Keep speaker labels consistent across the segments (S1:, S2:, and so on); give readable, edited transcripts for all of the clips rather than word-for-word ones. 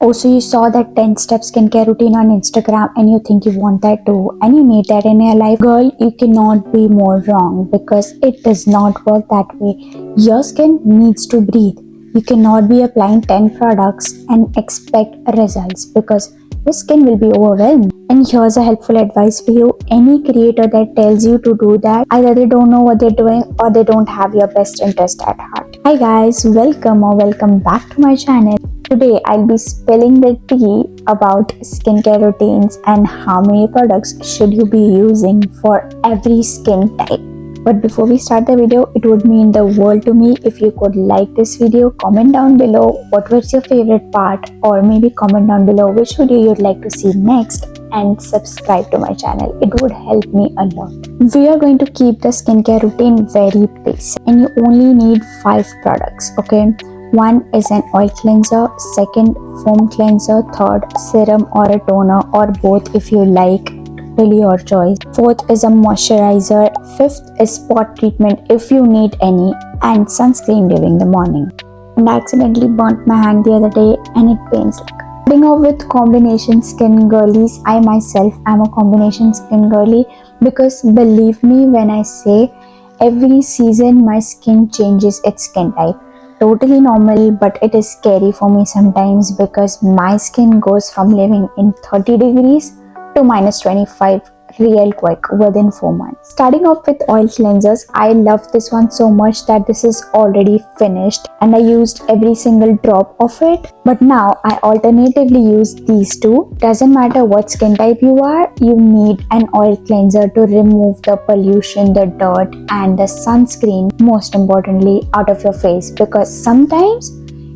S1: Also, you saw that 10 step skincare routine on Instagram and you think you want that too and you need that in your life. Girl, you cannot be more wrong because it does not work that way. Your skin needs to breathe. You cannot be applying 10 products and expect results because your skin will be overwhelmed. And here's a helpful advice for you. Any creator that tells you to do that, either they don't know what they're doing or they don't have your best interest at heart. Hi guys, welcome back to my channel. Today I'll be spilling the tea about skincare routines and how many products should you be using for every skin type. But before we start the video, it would mean the world to me if you could like this video, comment down below what was your favorite part, or maybe comment down below which video you'd like to see next, and subscribe to my channel. It would help me a lot. We are going to keep the skincare routine very basic and you only need 5 products, okay? One is an oil cleanser, second foam cleanser, third serum or a toner or both if you like, totally your choice. Fourth is a moisturizer, fifth is spot treatment if you need any, and sunscreen during the morning. And I accidentally burnt my hand the other day and it pains like. Starting off with combination skin girlies, I myself am a combination skin girly because believe me when I say every season my skin changes its skin type. Totally normal, but it is scary for me sometimes because my skin goes from living in 30 degrees to minus 25 real quick within 4 months. Starting off with oil cleansers, I love this one so much that this is already finished and I used every single drop of it. But now I alternatively use these two. Doesn't matter what skin type you are, you need an oil cleanser to remove the pollution, the dirt and the sunscreen, most importantly, out of your face, because sometimes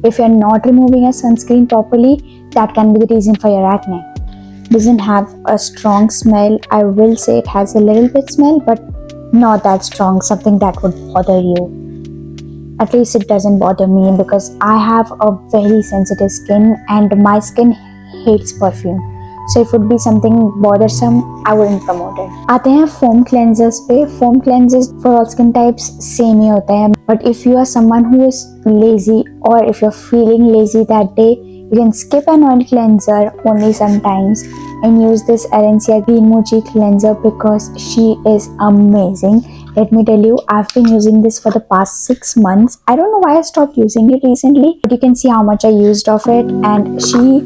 S1: if you're not removing a sunscreen properly, that can be the reason for your acne. Doesn't have a strong smell. I will say it has a little bit smell, but not that strong, something that would bother you. At least it doesn't bother me because I have a very sensitive skin and my skin hates perfume. So if it would be something bothersome, I wouldn't promote it. आते हैं foam cleansers पे. Foam cleansers for all skin types same ही होता है. But if you are someone who is lazy or if you're feeling lazy that day, you can skip an oil cleanser only sometimes and use this Arencia Green Mochi cleanser because she is amazing. Let me tell you, I've been using this for the past 6 months. I don't know why I stopped using it recently, but you can see how much I used of it and she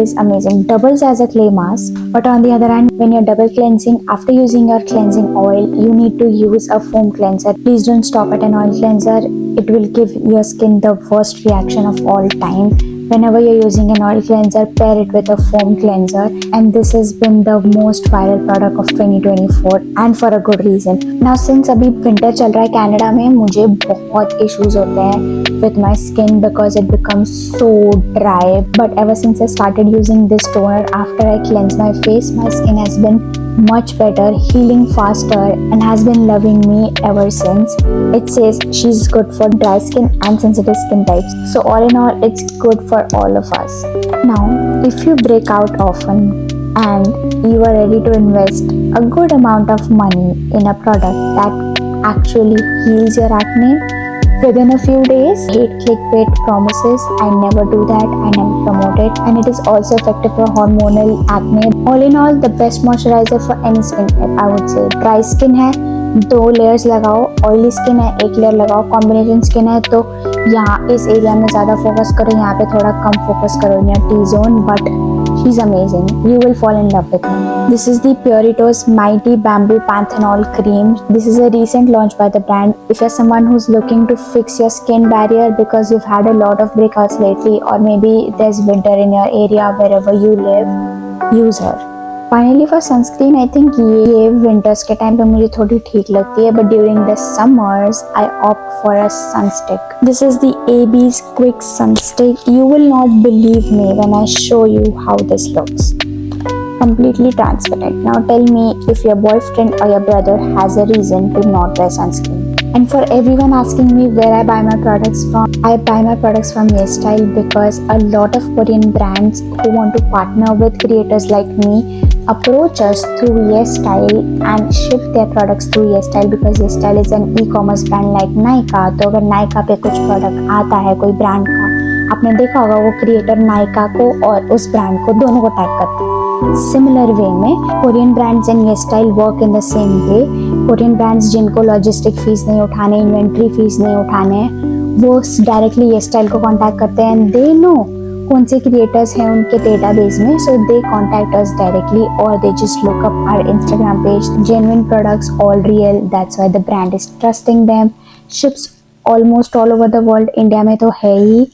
S1: is amazing. Doubles as a clay mask, but on the other hand, when you're double cleansing, after using your cleansing oil, you need to use a foam cleanser. Please don't stop at an oil cleanser. It will give your skin the worst reaction of all time. Whenever you're using an oil cleanser, pair it with a foam cleanser, and this has been the most viral product of 2024 and for a good reason. Now since अभी winter चल रहा है Canada में, मुझे बहुत issues होते हैं with my skin because it becomes so dry. But ever since I started using this toner after I cleanse my face, my skin has been much better, healing faster and has been loving me ever since. It says she's good for dry skin and sensitive skin types. So all in all, it's good for all of us. Now, if you break out often and you are ready to invest a good amount of money in a product that actually heals your acne within a few days, hate clickbait promises. I never do that. I never promote it, and it is also effective for hormonal acne. All in all, the best moisturizer for any skin type, I would say. Dry skin है 2 layers लगाओ, oily skin है 1 layer लगाओ, combination skin है तो यहाँ इस area में ज़्यादा फोकस करो, यहाँ पे थोड़ा कम फोकस करो in your T zone. But she's amazing. You will fall in love with her. This is the Puritos Mighty Bamboo Panthenol Cream. This is a recent launch by the brand. If you're someone who's looking to fix your skin barrier because you've had a lot of breakouts lately, or maybe there's winter in your area wherever you live, use her. Finally for sunscreen, I think ये winters के time पे मुझे थोड़ी ठीक लगती है, but during the summers I opt for a sunstick. This is the AB's Quick Sunstick. You will not believe me when I show you how this looks. Completely transparent. Now tell me if your boyfriend or your brother has a reason to not wear sunscreen. And for everyone asking me where I buy my products from, I buy my products from YesStyle because a lot of Korean brands who want to partner with creators like me approach us through YesStyle and ship their products through YesStyle because YesStyle is an e-commerce brand like Nykaa. तो अगर Nykaa पे कुछ product आता है कोई brand का, आपने देखा होगा वो क्रिएटर नायका को और उस ब्रांड को दोनों को टैग करते हैं। सिमिलर वे में Korean brands and hair style work in the same way. Korean brands जिनको लॉजिस्टिक फीस नहीं उठाने, इन्वेंट्री फीस नहीं उठाने, वो डायरेक्टली हेयर स्टाइल को कॉन्टैक्ट करते हैं एंड दे नो कौन से क्रिएटर्स हैं उनके डेटाबेस में, सो दे कॉन्टैक्ट अस डायरेक्टली और they just look up our Instagram page, genuine products, all real, that's why the brand is trusting them. Ships almost all over the world, India में तो है ही,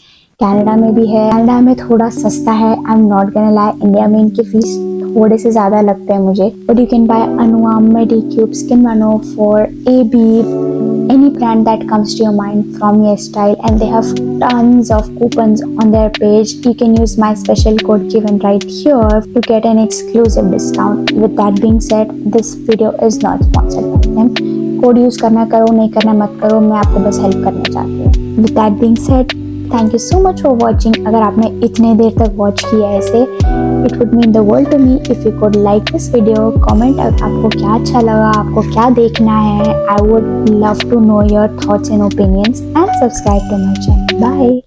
S1: Canada में भी है। कनाडा में थोड़ा सस्ता है, I am not gonna lie, India में इनकी फीस थोड़े से ज़्यादा लगते हैं मुझे। But you can buy Anua, Medicube, skin मनो for AB, any brand that comes to your mind from your style, and they have tons of coupons on their page. You can use my special code given right here to get an exclusive discount. With that being said, this video is not sponsored by them. Code use करना करो, नहीं करना मत करो, मैं आपको बस help करना चाहती हूँ। With that being said, thank you so much for watching. अगर आपने इतने देर तक वॉच किया ऐसे, it would mean the world to me if you could like this video, comment आपको क्या अच्छा लगा, आपको क्या देखना है। I would love to know your thoughts and opinions and subscribe to my channel. Bye.